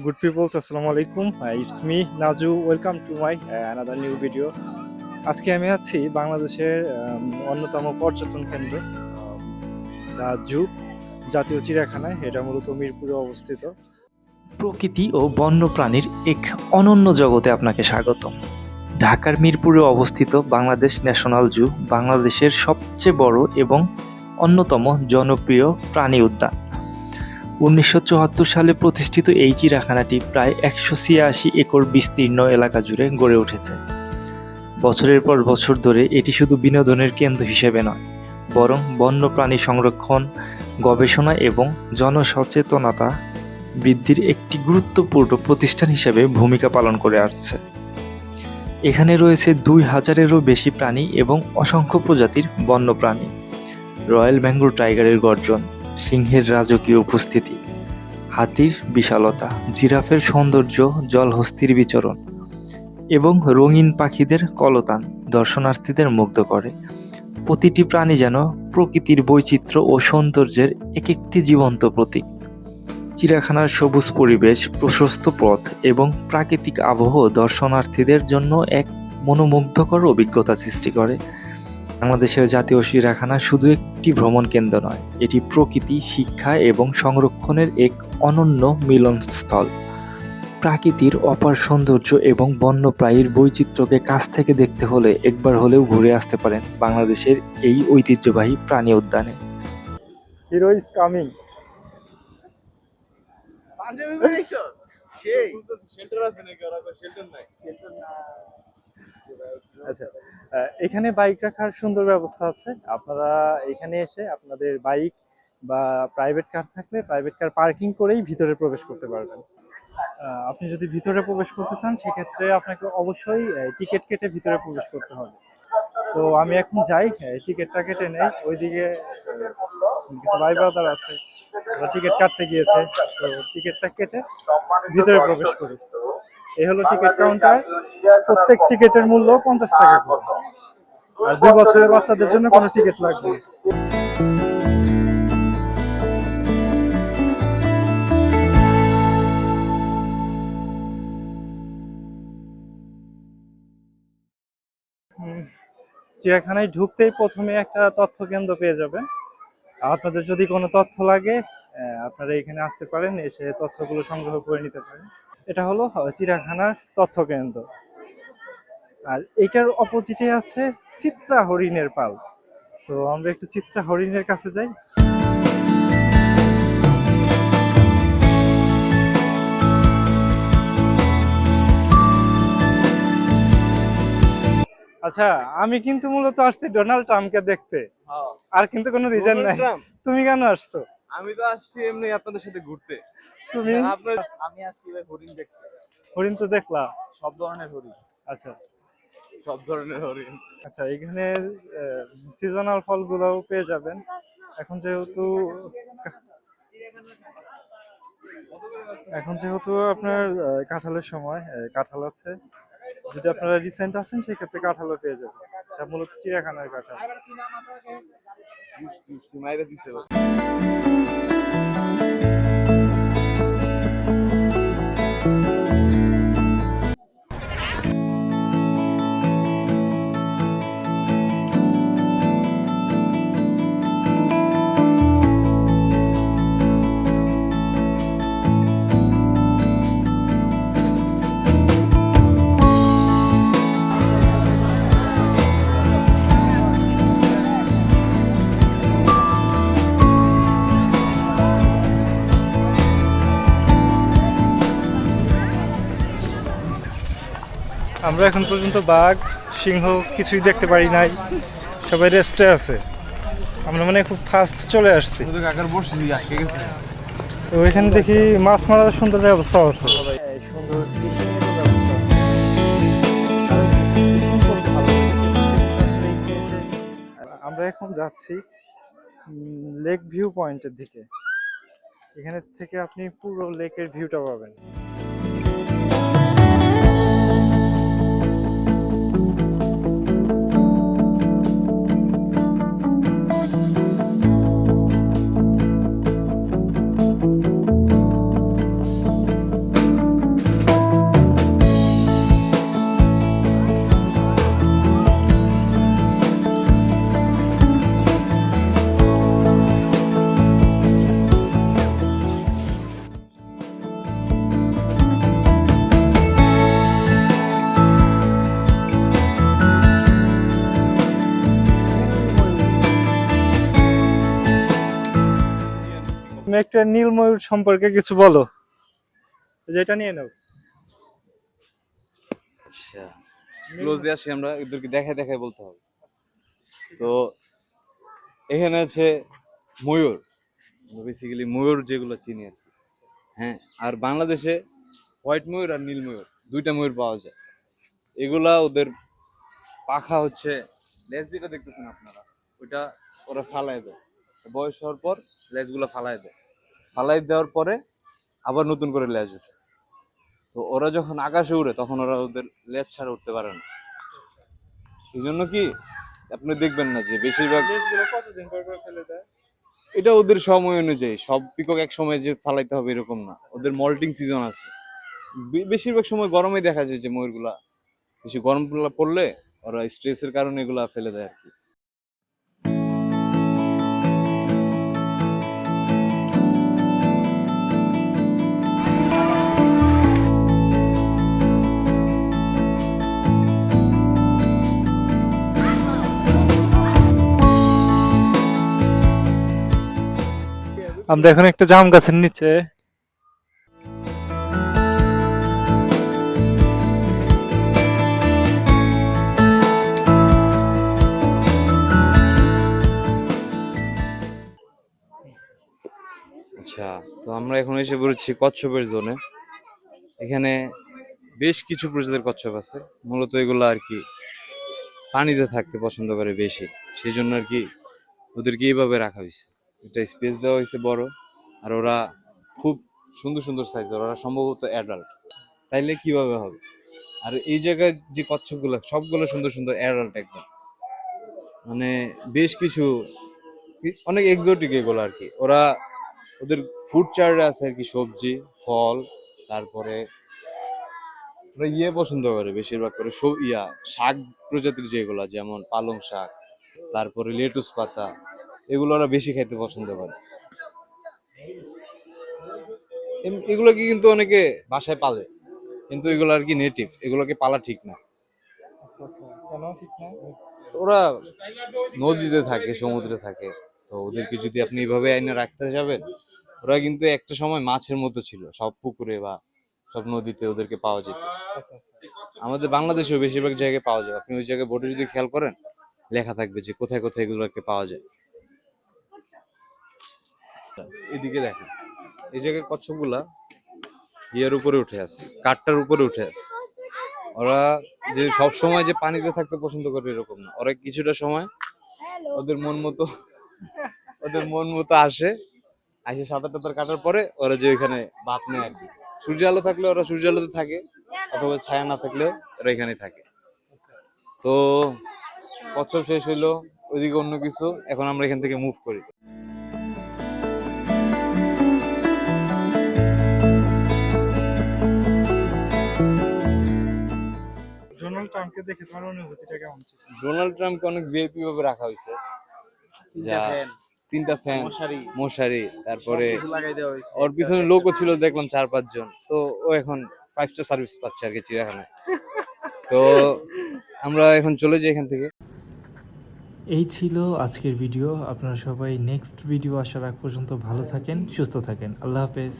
Good people, assalamu alaikum. It's me Naju. Welcome to my another new video. আজকে আমি আছি বাংলাদেশের অন্যতম পর্যটন কেন্দ্র দা জু জাতীয় চিড়িয়াখানায়। এটা মূলত মিরপুরে অবস্থিত। প্রকৃতি ও বন্যপ্রাণীর এক অনন্য জগতে আপনাকে স্বাগতম। ঢাকার মিরপুরে অবস্থিত বাংলাদেশ ন্যাশনাল জু বাংলাদেশের সবচেয়ে বড় এবং অন্যতম জনপ্রিয় প্রাণী উদ্যান। 1974 সালে প্রতিষ্ঠিত এই চিড়িয়াখানাটি প্রায় 186 একর বিস্তীর্ণ এলাকা জুড়ে গড়ে উঠেছে। বছরের পর বছর ধরে এটি শুধু বিনোদনের কেন্দ্র হিসেবে নয়, বরং বন্যপ্রাণী সংরক্ষণ, গবেষণা এবং জনসচেতনতা বৃদ্ধির একটি গুরুত্বপূর্ণ প্রতিষ্ঠান হিসেবে ভূমিকা পালন করে আসছে। এখানে রয়েছে 2000-এরও বেশি প্রাণী এবং অসংখ্য প্রজাতির বন্যপ্রাণী। রয়্যাল বেঙ্গল টাইগারের গর্জন, সিংহের রাজকীয় উপস্থিতি, হাতির বিশালতা, জিরাফের সৌন্দর্য, জলহস্তির বিচরণ এবং রঙিন পাখিদের কলতান দর্শনার্থীদের মুগ্ধ করে। প্রতিটি প্রাণী যেন প্রকৃতির বৈচিত্র্য ও সৌন্দর্যের এক একটি জীবন্ত প্রতীক। চিড়িয়াখানার সবুজ পরিবেশ, প্রশস্ত পথ এবং প্রাকৃতিক আবহ দর্শনার্থীদের জন্য এক মনোমুগ্ধকর অভিজ্ঞতা সৃষ্টি করে। বাংলাদেশের জাতীয় চিড়িয়াখানা শুধু একটি ভ্রমণ কেন্দ্র নয়, এটি প্রকৃতি, শিক্ষা এবং সংরক্ষণের এক অনন্য মিলনস্থল। প্রাকৃতির অপার সৌন্দর্য এবং বন্যপ্রাণীর বৈচিত্র্যকে কাছ থেকে দেখতে হলে একবার হলেও ঘুরে আসতে পারেন বাংলাদেশের এই ঐতিহ্যবাহী প্রাণী উদ্যানে। Hero is coming. আচ্ছা, এখানে বাইক রাখার সুন্দর ব্যবস্থা আছে। আপনারা এখানে এসে আপনাদের বাইক বা প্রাইভেট কার থাকলে প্রাইভেট কার পার্কিং করেই ভিতরে প্রবেশ করতে পারবেন। আপনি যদি ভিতরে প্রবেশ করতে চান সেক্ষেত্রে আপনাকে অবশ্যই টিকিট কেটে ভিতরে প্রবেশ করতে হবে। তো আমি এখন যাই, টিকিটটা কেটে নেই। ওইদিকে কিছু ভাই ব্রাদার আছে, ওরা টিকিট কাটতে গিয়েছে। তো টিকিটটা কেটে ভিতরে প্রবেশ করি। এই হলো টিকিট কাউন্টার। প্রত্যেক টিকিটের মূল্য 50 টাকা করে। আর 2 বছরের বাচ্চাদের জন্য কোনো টিকিট লাগবে না। চিড়িয়াখানায় ঢুকতেই প্রথমে একটা তথ্য কেন্দ্র পেয়ে যাবেন। আপনাদের যদি কোনো তথ্য লাগে আপনারা এখানে আসতে পারেন, এসে তথ্যগুলো সংগ্রহ করে নিতে পারেন। এটা হলো চিড়িয়াখানার তথ্য কেন্দ্র। আর এইটার অপোজিটে আছে চিত্রা হরিণের পাল। তো আমরা একটু চিত্রা হরিণের কাছে যাই। আচ্ছা, আমি কিন্তু মূলত আসছি ডোনাল্ড ট্রাম্পকে দেখতে, আর কিন্তু কোনো রিজন নাই। তুমি কেন আসছো? আমি তো আসছি এমনি আপনাদের সাথে ঘুরতে। তুমি? আমি আসছি হরিণ দেখতে। হরিণ তো দেখলা? সব ধরনের হরিণ। আচ্ছা সব ধরনের হরিণ। আচ্ছা, এখানে সিজনাল ফলগুলোও পেয়ে যাবেন। এখন যেহেতু আপনার কাঁঠালের সময়, কাঁঠাল আছে। যদি আপনারা রিসেন্ট আসেন সেক্ষেত্রে কাঁঠালও পেয়ে যাবেন। এটা মূলত চিড়িয়াখানার কাঁঠাল। মাইরে দিছে। আমরা এখন পর্যন্ত বাঘ, সিংহ কিছুই দেখতে পারি নাই। সবাই রেস্টে আছে। আমরা মানে খুব ফাস্ট চলে আসছি। তো এখানে দেখি মাছ মারার সুন্দর ব্যবস্থা আছে। আমরা এখন যাচ্ছি লেক ভিউ পয়েন্টের দিকে। এখানে থেকে আপনি পুরো লেকের ভিউটা পাবেন। তুমি একটা নীল ময়ূর সম্পর্কে কিছু বলো, যেটা নিয়ে নাও। আচ্ছা, ক্লোজে আসি আমরা, এদেরকে দেখায় দেখায় বলতে হবে। তো এখানে আছে ময়ূর, বেসিক্যালি ময়ূর যেগুলো চিনি আর কি। হ্যাঁ, আর বাংলাদেশে হোয়াইট ময়ূর আর নীল ময়ূর দুইটা ময়ূর পাওয়া যায়। এগুলা ওদের পাখা হচ্ছে লেজ, যেটা দেখতেছেন আপনারা, ওইটা ওরা ফালায় দেয়। বয়স হওয়ার পর লেজগুলো ফালায় দেয়, ফালাই দেওয়ার পরে আবার নতুন করে লেজ ওঠে। তো ওরা যখন আকাশে উড়ে তখন ওরা ওদের লেজ ছাড়া উঠতে পারে না। এই জন্য কি আপনি দেখবেন না যে বেশিরভাগ কতদিন পর পর ফেলে দেয়? এটা ওদের সময় অনুযায়ী, সব পিকক এক সময় যে ফালাইতে হবে এরকম না, ওদের মল্টিং সিজন আছে। বেশিরভাগ সময় গরমে দেখা যায় যে ময়ূরগুলা বেশি গরম পড়লে ওরা স্ট্রেসের কারণে এগুলা ফেলে দেয় আর কি। আমরা এখন একটা জাম গাছের নিচে। আচ্ছা, তো আমরা এখন এসে পড়েছি কচ্ছপের জোনে। এখানে বেশ কিছু প্রজাতির কচ্ছপ আছে। মূলত এগুলো আর কি পানিতে থাকতে পছন্দ করে বেশি, সেই জন্য আর কি ওদেরকে এইভাবে রাখা হয়েছে। একটা স্পেস দেওয়া হয়েছে বড়, আর ওরা খুব সুন্দর সুন্দর সাইজের, ওরা সম্ভবত অ্যাডাল্ট। তাইলে কিভাবে হবে? আর এই জায়গায় যে কচ্ছপগুলো সবগুলো সুন্দর সুন্দর অ্যাডাল্ট একদম, মানে বেশ কিছু অনেক এক্সোটিক এগুলো আর কি। ওরা ওদের ফুড চার্টে আছে আর কি সবজি, ফল, তারপরে ওরা পছন্দ করে বেশিরভাগ করে শাক প্রজাতির যেগুলা, যেমন পালং শাক, তারপরে লেটুস পাতা, এগুলো ওরা বেশি খাইতে পছন্দ করে। এগুলোকে কিন্তু অনেকে বাসায় পালে, কিন্তু এগুলো আর কি নেটিভ, এগুলোকে পালা ঠিক না। আচ্ছা আচ্ছা, কেন ঠিক না? ওরা নদীতে থাকে, সমুদ্রে থাকে, তো ওদেরকে যদি আপনি এইভাবে আইনে রাখতে যাবেন, ওরা কিন্তু একটা সময় মাছের মতো ছিল, সব পুকুরে বা সব নদীতে ওদেরকে পাওয়া যেত। আচ্ছা আচ্ছা। আমাদের বাংলাদেশেও বেশিরভাগ জায়গায় পাওয়া যায়। আপনি ওই জায়গায় বোটে যদি খেয়াল করেন, লেখা থাকবে যে কোথায় কোথায় এগুলোকে পাওয়া যায়। এদিকে দেখেন, এই জায়গার কচ্ছপগুলা ইয়ার উপরে উঠে আছে, কাঠটার উপরে উঠে আছে। ওরা যে সব সময় যে পানিতে থাকতে পছন্দ করে এরকম না, ওরা কিছুটা সময় ওদের মন মতো আসে, সাঁতার টাতার কাটার পরে ওরা যে ওইখানে বাত নেয় আর কি। সূর্য আলো থাকলে ওরা সূর্য আলোতে থাকে, অথবা ছায়া না থাকলে ওরা এখানে থাকে। তো কচ্ছপ শেষ হইলো, ওইদিকে অন্য কিছু। এখন আমরা এখান থেকে মুভ করি। ডোনাল্ড ট্রাম্পকে দেখে তোমার অনুভূতিটা কেমন ছিল? ডোনাল্ড ট্রাম্পকে অনেক ভিআইপি ভাবে রাখা হয়েছে, যা তিনটা ফ্যান, মশারি, তারপরে ওর পিছনে লোকও ছিল দেখলাম 4-5 জন। তো ও এখন 5 স্টার সার্ভিস পাচ্ছে আর কি চিড়িয়াখানায়। তো আমরা এখন চলে যাই এখান থেকে। এই ছিল আজকের ভিডিও। আপনারা সবাই নেক্সট ভিডিও আসার আগ পর্যন্ত ভালো থাকেন, সুস্থ থাকেন। আল্লাহ হাফেজ।